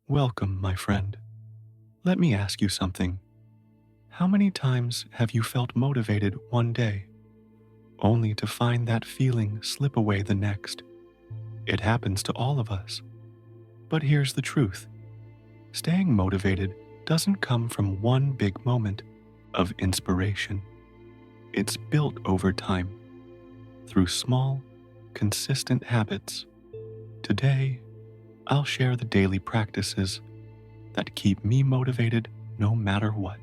Welcome, my friend. Let me ask you something. How many times have you felt motivated one day, only to find that feeling slip away the next? It happens to all of us. But here's the truth. Staying motivated doesn't come from one big moment of inspiration. It's built over time, through small, consistent habits. Today, I'll share the daily practices that keep me motivated no matter what.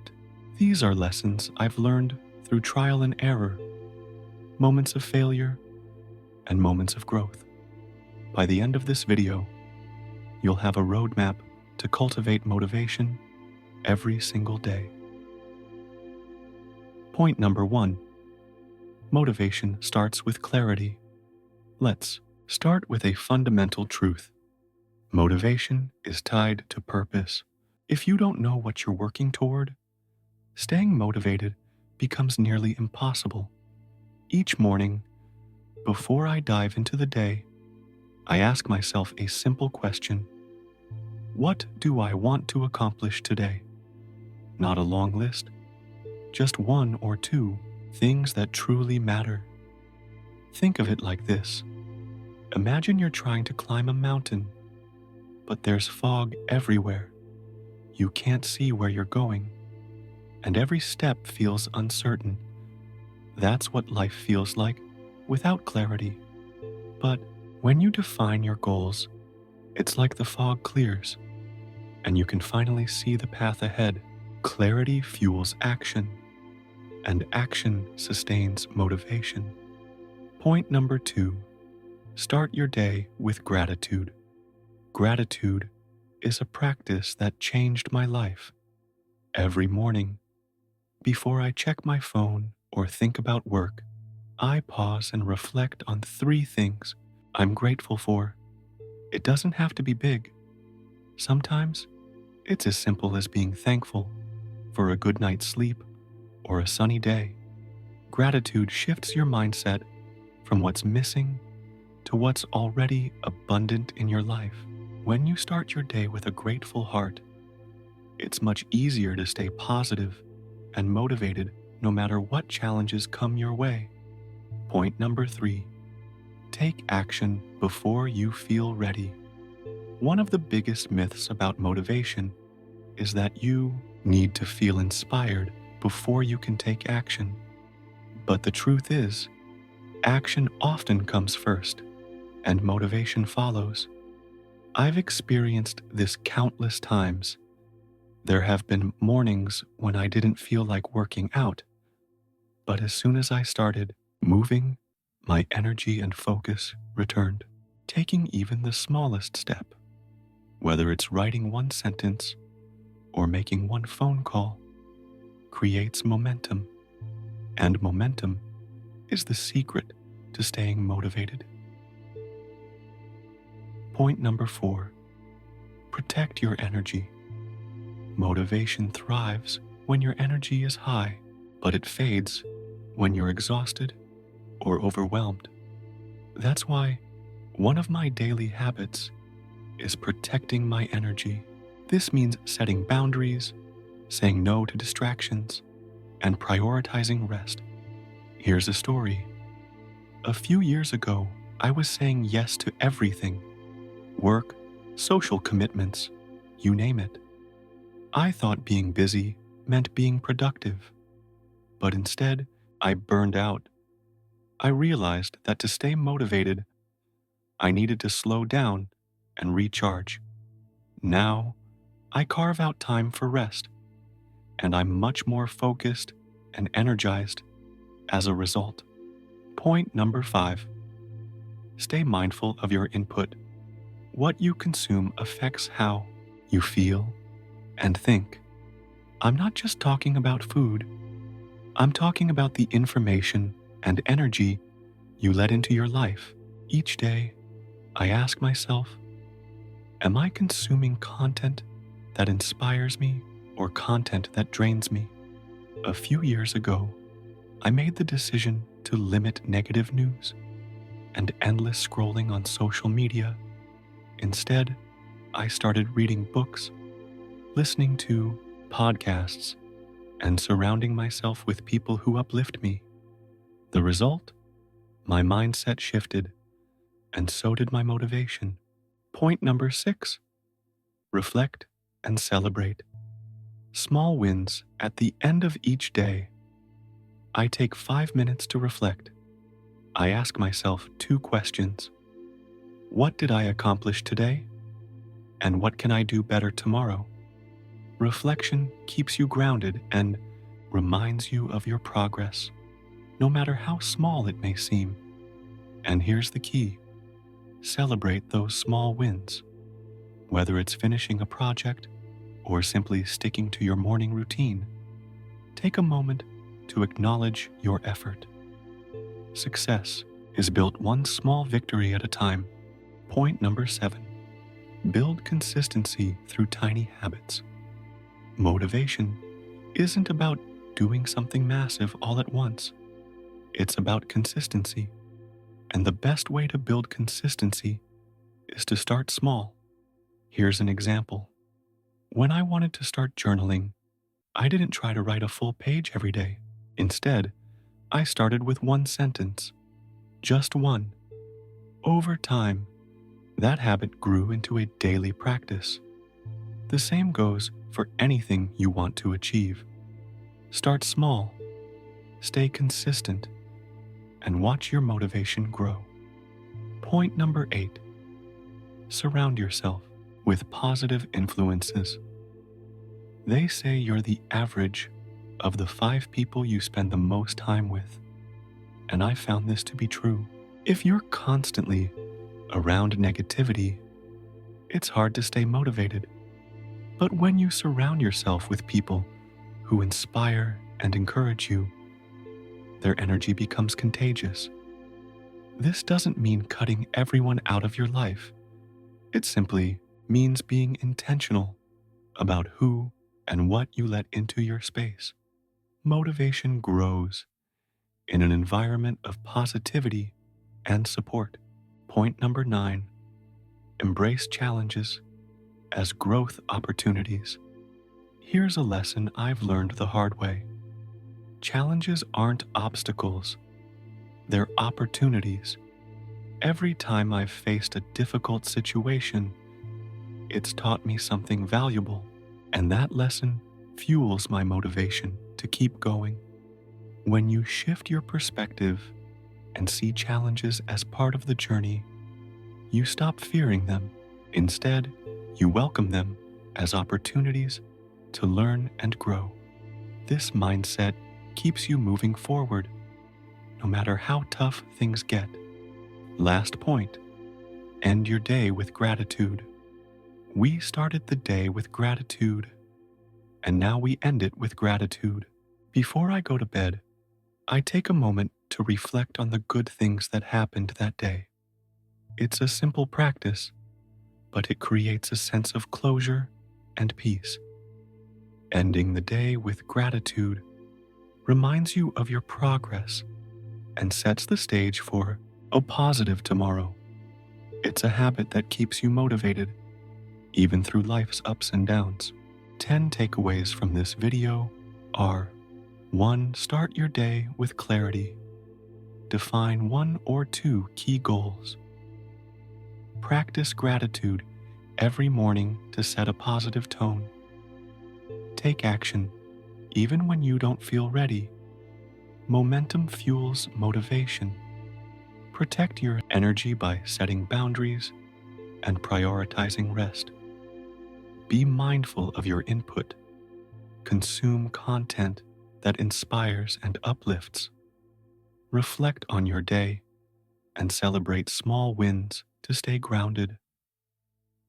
These are lessons I've learned through trial and error, moments of failure, and moments of growth. By the end of this video, you'll have a roadmap to cultivate motivation every single day. Point number 1. Motivation starts with clarity. Let's start with a fundamental truth. Motivation is tied to purpose. If you don't know what you're working toward, staying motivated becomes nearly impossible. Each morning, before I dive into the day, I ask myself a simple question. What do I want to accomplish today? Not a long list, just one or two things that truly matter. Think of it like this. Imagine you're trying to climb a mountain, but there's fog everywhere. You can't see where you're going, and every step feels uncertain. That's what life feels like without clarity. But when you define your goals, it's like the fog clears, and you can finally see the path ahead. Clarity fuels action, and action sustains motivation. Point number 2. Start your day with gratitude. Gratitude is a practice that changed my life. Every morning, before I check my phone or think about work, I pause and reflect on 3 things I'm grateful for. It doesn't have to be big. Sometimes, it's as simple as being thankful for a good night's sleep or a sunny day. Gratitude shifts your mindset from what's missing to what's already abundant in your life. When you start your day with a grateful heart, it's much easier to stay positive and motivated no matter what challenges come your way. Point number 3. Take action before you feel ready. One of the biggest myths about motivation is that you need to feel inspired before you can take action. But the truth is, action often comes first, and motivation follows. I've experienced this countless times. There have been mornings when I didn't feel like working out, but as soon as I started moving, my energy and focus returned. Taking even the smallest step, whether it's writing one sentence or making one phone call, creates momentum, and momentum is the secret to staying motivated. Point number 4. Protect your energy. Motivation thrives when your energy is high, but it fades when you're exhausted or overwhelmed. That's why one of my daily habits is protecting my energy. This means setting boundaries, saying no to distractions, and prioritizing rest. Here's a story. A few years ago, I was saying yes to everything. Work, social commitments, you name it. I thought being busy meant being productive, but instead, I burned out. I realized that to stay motivated, I needed to slow down and recharge. Now, I carve out time for rest, and I'm much more focused and energized as a result. Point number 5. Stay mindful of your input. What you consume affects how you feel and think. I'm not just talking about food. I'm talking about the information and energy you let into your life. Each day, I ask myself, am I consuming content that inspires me or content that drains me? A few years ago, I made the decision to limit negative news and endless scrolling on social media. Instead, I started reading books, listening to podcasts, and surrounding myself with people who uplift me. The result? My mindset shifted, and so did my motivation. Point number 6: reflect and celebrate. Small wins at the end of each day. I take 5 minutes to reflect. I ask myself 2 questions. What did I accomplish today? And what can I do better tomorrow? Reflection keeps you grounded and reminds you of your progress, no matter how small it may seem. And here's the key: celebrate those small wins. Whether it's finishing a project or simply sticking to your morning routine, take a moment to acknowledge your effort. Success is built one small victory at a time. Point number 7: build consistency through tiny habits. Motivation isn't about doing something massive all at once. It's about consistency. And the best way to build consistency is to start small. Here's an example. When I wanted to start journaling, I didn't try to write a full page every day. Instead, I started with 1 sentence, just one. Over time, that habit grew into a daily practice. The same goes for anything you want to achieve. Start small, stay consistent, and watch your motivation grow. Point number 8: surround yourself with positive influences. They say you're the average of the 5 people you spend the most time with, and I found this to be true. If you're constantly around negativity, it's hard to stay motivated. But when you surround yourself with people who inspire and encourage you, their energy becomes contagious. This doesn't mean cutting everyone out of your life. It simply means being intentional about who and what you let into your space. Motivation grows in an environment of positivity and support. Point number 9: embrace challenges as growth opportunities. Here's a lesson I've learned the hard way. Challenges aren't obstacles, they're opportunities. Every time I've faced a difficult situation, it's taught me something valuable, and that lesson fuels my motivation to keep going. When you shift your perspective and see challenges as part of the journey, you stop fearing them. Instead, you welcome them as opportunities to learn and grow. This mindset keeps you moving forward, no matter how tough things get. Last point: end your day with gratitude. We started the day with gratitude, and now we end it with gratitude. Before I go to bed, I take a moment to reflect on the good things that happened that day. It's a simple practice, but it creates a sense of closure and peace. Ending the day with gratitude reminds you of your progress and sets the stage for a positive tomorrow. It's a habit that keeps you motivated, even through life's ups and downs. 10 takeaways from this video are: 1. Start your day with clarity. Define 1 or 2 key goals. Practice gratitude every morning to set a positive tone. Take action, even when you don't feel ready. Momentum fuels motivation. Protect your energy by setting boundaries and prioritizing rest. Be mindful of your input. Consume content that inspires and uplifts. Reflect on your day and celebrate small wins to stay grounded.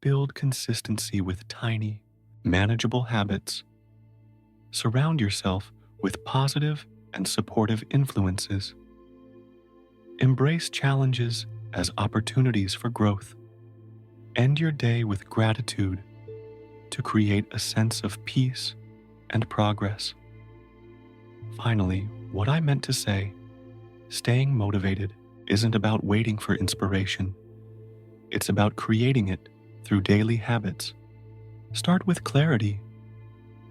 Build consistency with tiny, manageable habits. Surround yourself with positive and supportive influences. Embrace challenges as opportunities for growth. End your day with gratitude to create a sense of peace and progress. Finally, what I meant to say: staying motivated isn't about waiting for inspiration. It's about creating it through daily habits. Start with clarity,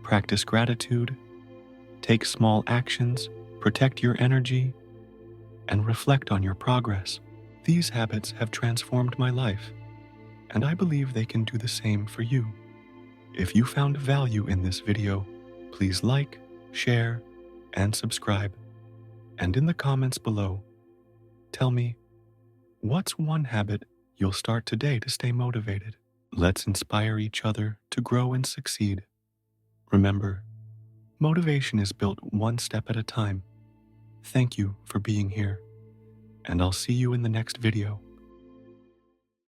practice gratitude, take small actions, protect your energy, and reflect on your progress. These habits have transformed my life, and I believe they can do the same for you. If you found value in this video, please like, share, and subscribe. And in the comments below, tell me, what's one habit you'll start today to stay motivated? Let's inspire each other to grow and succeed. Remember, motivation is built one step at a time. Thank you for being here, and I'll see you in the next video.